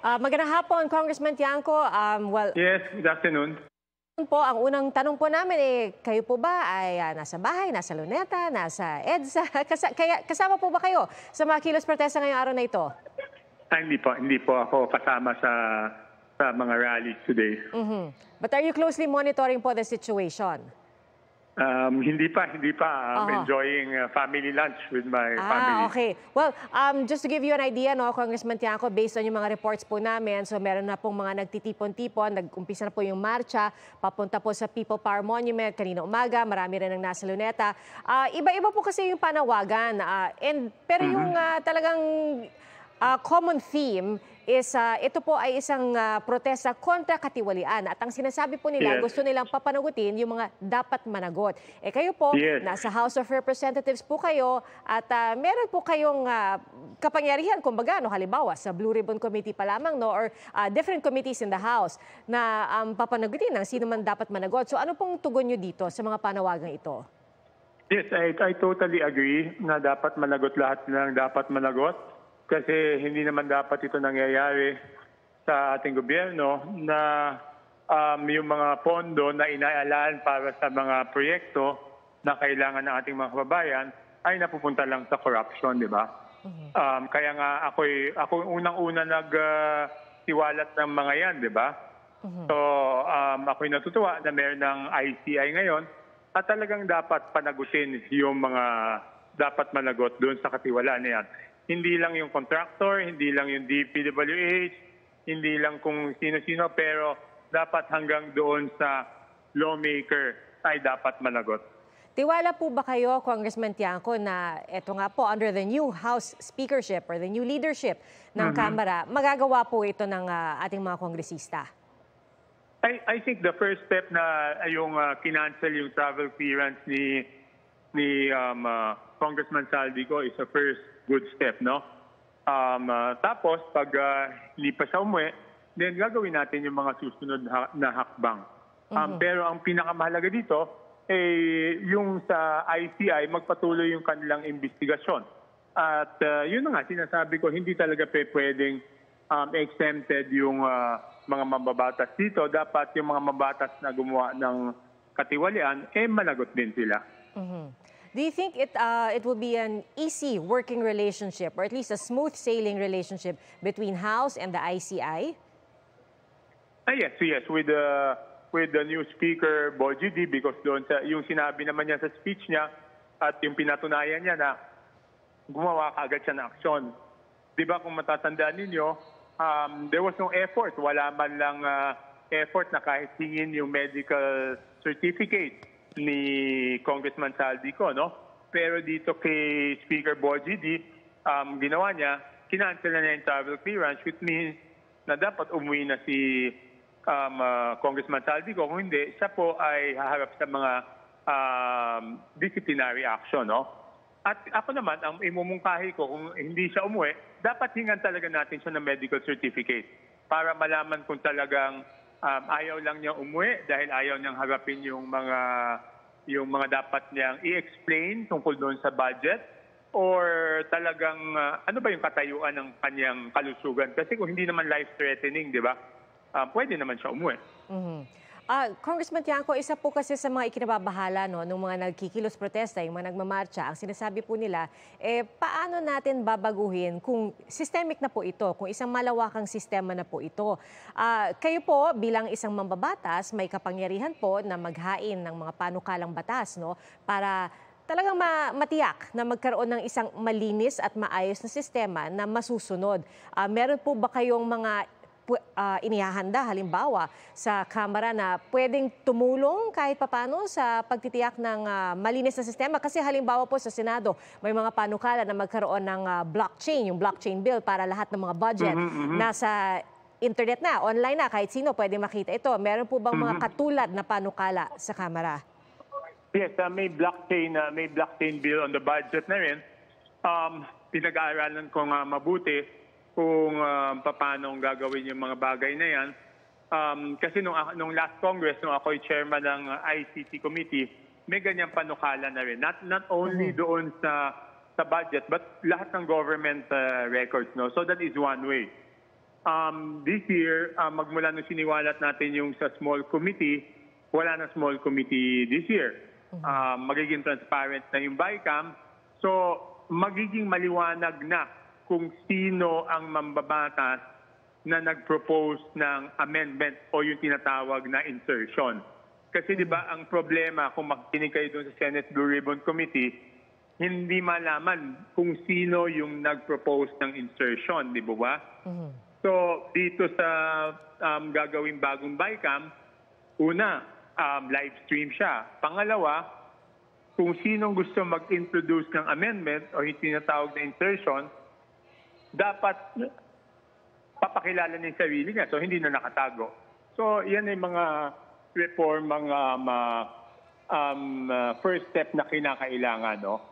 Magandang hapon, Congressman Tiangco. Yes, good afternoon. Ang unang tanong po namin kayo po ba ay nasa bahay, nasa Luneta, nasa EDSA? Kasama po ba kayo sa mga kilos protesta ngayong araw na ito? Hindi po ako kasama sa mga rallies today. But are you closely monitoring po the situation? Hindi pa. I'm enjoying family lunch with my family. Okay. Well, just to give you an idea, no, Congressman Tiangco, based on yung mga reports po namin, so meron na pong mga nagtitipon-tipon, nag-umpisa na po yung marcha, papunta po sa People Power Monument, kanina umaga, marami rin ang nasa Luneta. Iba-iba po kasi yung panawagan, pero yung talagang common theme is ito po ay isang protesta kontra katiwalian. At ang sinasabi po nila, gusto nilang papanagutin yung mga dapat managot. Kayo po, nasa House of Representatives po kayo at meron po kayong kapangyarihan, kumbaga, no, halimbawa sa Blue Ribbon Committee pa lamang, no, or different committees in the House na papanagutin ng sino man dapat managot. So ano pong tugon nyo dito sa mga panawagang ito? Yes, I totally agree na dapat managot lahat ng dapat managot. Kasi hindi naman dapat ito nangyayari sa ating gobyerno na yung mga pondo na inaalaan para sa mga proyekto na kailangan ng ating mga kababayan ay napupunta lang sa corruption, di ba? Kaya nga ako unang-una nagtiwalat ng mga yan, di ba? So ako'y natutuwa na meron ng ICI ngayon at talagang dapat panagutin yung mga dapat managot doon sa katiwalaan na yan. Hindi lang yung contractor, hindi lang yung DPWH, hindi lang kung sino-sino, pero dapat hanggang doon sa lawmaker ay dapat managot. Tiwala po ba kayo, Congressman Tiangco, na ito nga po, under the new House Speakership or the new leadership ng Kamara, magagawa po ito ng ating mga kongresista? I think the first step na yung kinancel yung travel clearance ni Congressman Saldico is a first good step, no? Tapos, pag hindi pa siya umuwi, then gagawin natin yung mga susunod na hakbang. Pero ang pinakamahalaga dito, yung sa ICI, magpatuloy yung kanilang investigasyon. At yun na nga, sinasabi ko, hindi talaga pwedeng exempted yung mga mababatas dito. Dapat yung mga mababatas na gumawa ng katiwalian, managot din sila. Do you think it will be an easy working relationship or at least a smooth sailing relationship between House and the ICI? Yes, with the new speaker, Boji D, because doon yung sinabi naman niya sa speech niya at yung pinatunayan niya na gumawa kaagad siya ng aksyon. Di ba kung matatandaan ninyo, there was no effort. Wala man lang effort na kahit hingin yung medical certificate ni Congressman Saldico, no? Pero dito kay Speaker Boji D, ginawa niya, kinancel na niya yung travel clearance, which means na dapat umuwi na si Congressman Saldico. Kung hindi, siya po ay haharap sa mga disciplinary action, no? At ako naman, ang imumungkahi ko, kung hindi siya umuwi, dapat hingan talaga natin siya ng medical certificate para malaman kung talagang ayaw lang niya umuwi dahil ayaw niyang harapin yung mga dapat niyang i-explain tungkol doon sa budget or talagang ano ba yung katayuan ng kanyang kalusugan. Kasi kung hindi naman life-threatening, di ba, pwede naman siya umuwi. Congressman Tiangco, isa po kasi sa mga ikinababahala ng mga nagkikilos protesta, yung mga nagmamarcha, ang sinasabi po nila, paano natin babaguhin kung systemic na po ito, kung isang malawakang sistema na po ito. Kayo po, bilang isang mambabatas, may kapangyarihan po na maghain ng mga panukalang batas, no, para talagang matiyak na magkaroon ng isang malinis at maayos na sistema na masusunod. Meron po ba kayong mga inihahanda halimbawa sa Kamara na pwedeng tumulong kahit papano sa pagtitiyak ng malinis na sistema? Kasi halimbawa po sa Senado, may mga panukala na magkaroon ng blockchain, yung blockchain bill para lahat ng mga budget nasa internet na, online na, kahit sino pwede makita ito. Meron po bang mga katulad na panukala sa Kamara? Yes, may blockchain bill on the budget na rin. Pinag-aaralan ko nga mabuti kung paano gagawin yung mga bagay na yan. Kasi nung last Congress, nung ako'y chairman ng ICT committee, may ganyang panukala na rin. Not only doon sa budget, but lahat ng government records. No? So that is one way. This year, magmula nung siniwalat natin yung sa small committee, wala na small committee this year. Magiging transparent na yung BICAM. So, magiging maliwanag na kung sino ang mambabatas na nag-propose ng amendment o yung tinatawag na insertion. Kasi di ba ang problema kung makikinig kayo doon sa Senate Blue Ribbon Committee, hindi malaman kung sino yung nag-propose ng insertion, di ba? So dito sa gagawing bagong BICAM, una, live stream siya. Pangalawa, kung sinong gusto mag-introduce ng amendment o yung tinatawag na insertion, dapat papakilala niya yung sarili niya. So, hindi na nakatago. So, yan ay mga reform, mga first step na kinakailangan, no?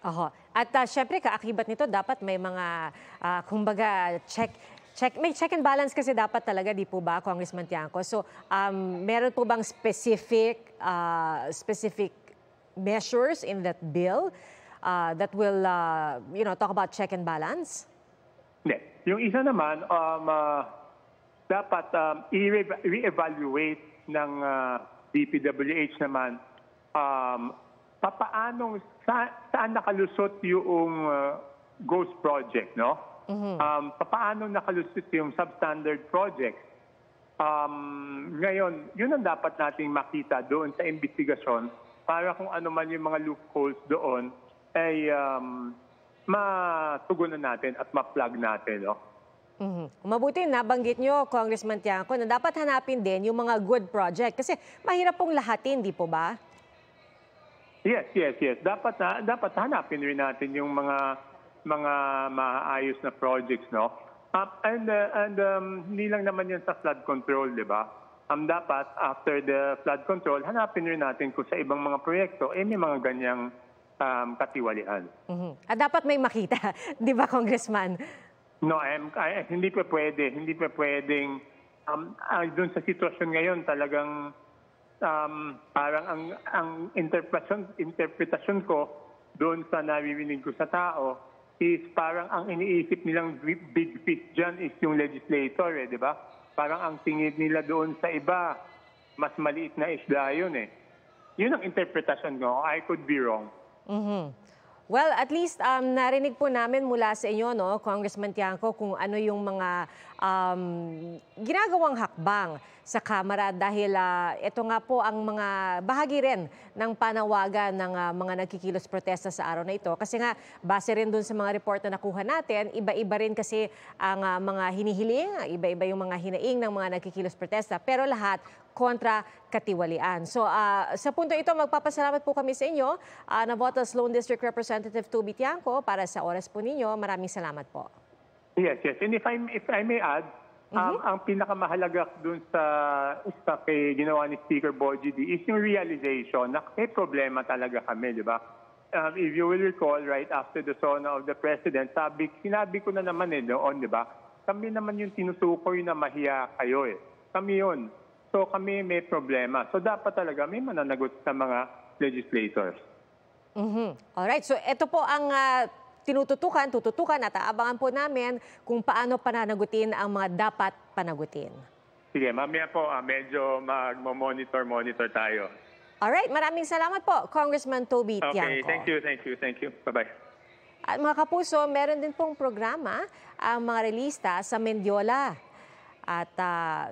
Oho. At syempre, kaakibat nito, dapat may mga, kumbaga, may check and balance kasi dapat talaga, di po ba, Congressman Tiangco? So, meron po bang specific measures in that bill that will, talk about check and balance? Hindi. Yung isa naman, dapat i-reevaluate ng DPWH naman saan nakalusot yung ghost project, no? Paano nakalusot yung substandard project? Ngayon, yun ang dapat nating makita doon sa investigasyon para kung ano man yung mga loopholes doon ay matugunan natin at ma-plug natin, no? Mabuti nabanggit nyo, Congressman Tiangco, na dapat hanapin din yung mga good project. Kasi mahirap pong lahatin, di po ba? Yes. Dapat hanapin rin natin yung mga maayos na projects, no? Hindi lang naman yan sa flood control, di ba? Dapat, after the flood control, hanapin rin natin kung sa ibang mga proyekto, may mga ganyang katiwalian. At dapat may makita, di ba, Congressman? No, hindi pa pwede. Hindi pa pwedeng, doon sa sitwasyon ngayon, talagang parang ang interpretasyon ko doon sa naririnig ko sa tao is parang ang iniisip nilang big fish dyan is yung legislator, di ba? Parang ang tingin nila doon sa iba, mas maliit na isda yun eh. Yun ang interpretasyon ko. I could be wrong. Well, at least narinig po namin mula sa inyo, no, Congressman Tiangco, kung ano yung mga ginagawang hakbang sa Kamara dahil ito nga po ang mga bahagi rin ng panawagan ng mga nagkikilos protesta sa araw na ito. Kasi nga, base rin dun sa mga report na nakuha natin, iba-iba rin kasi ang mga hinihiling, iba-iba yung mga hinaing ng mga nagkikilos protesta, pero lahat kontra katiwalian. So sa punto ito, magpapasalamat po kami sa inyo, Navotas Lone District Representative Toby Tiangco, para sa oras po ninyo. Maraming salamat po. Yes. And if I may add, ang pinakamahalaga dun sa kay ginawa ni Speaker Bogie D is yung realization na may problema talaga kami, di ba? If you will recall, right after the SONA of the President, sinabi ko na naman noon, di ba? Kami naman yung tinutukoy na mahiya kayo eh. Kami yun. So kami may problema. So dapat talaga may mananagot sa mga legislators. Alright, so ito po ang tututukan at aabangan po namin kung paano pananagutin ang mga dapat panagutin. Sige, mamaya po medyo mag-monitor tayo. Alright, maraming salamat po, Congressman Toby Tiangco. Okay, thank you. Bye-bye. At mga kapuso, meron din pong programa ang mga relista sa Mendiola. At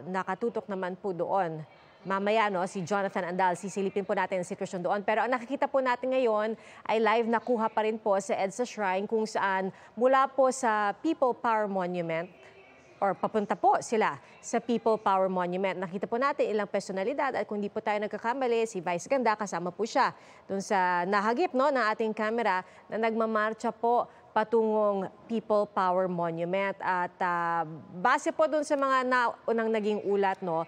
nakatutok naman po doon. Mamaya, no, si Jonathan Andal, sisilipin po natin ang sitwasyon doon. Pero ang nakikita po natin ngayon ay live na kuha pa rin po sa EDSA Shrine kung saan mula po sa People Power Monument or papunta po sila sa People Power Monument. Nakita po natin ilang personalidad at kung di po tayo nagkakamali, si Vice Ganda, kasama po siya doon sa nahagip, no, ng ating camera na nagmamarcha po patungong People Power Monument. At base po doon sa mga unang naging ulat, no,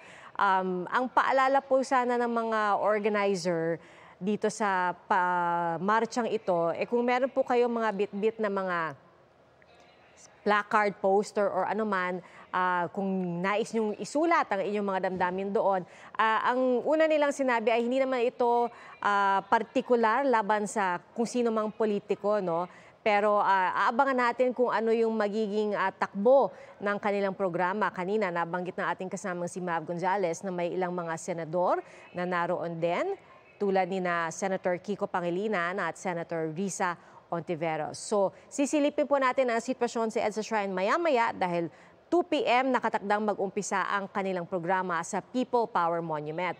ang paalala po sana ng mga organizer dito sa marchang ito, kung meron po kayong mga bit-bit na mga placard, poster or anuman, kung nais nyong isulat ang inyong mga damdamin doon. Ang una nilang sinabi ay hindi naman ito partikular laban sa kung sino mang politiko, no? Pero aabangan natin kung ano yung magiging takbo ng kanilang programa. Kanina nabanggit ng ating kasamang si Mav Gonzales na may ilang mga senador na naroon din, tulad ni na Senator Kiko Pangilinan at Senator Risa Ontiveros. So sisilipin po natin ang sitwasyon sa EDSA Shrine maya-maya dahil 2 p.m. nakatakdang mag-umpisa ang kanilang programa sa People Power Monument.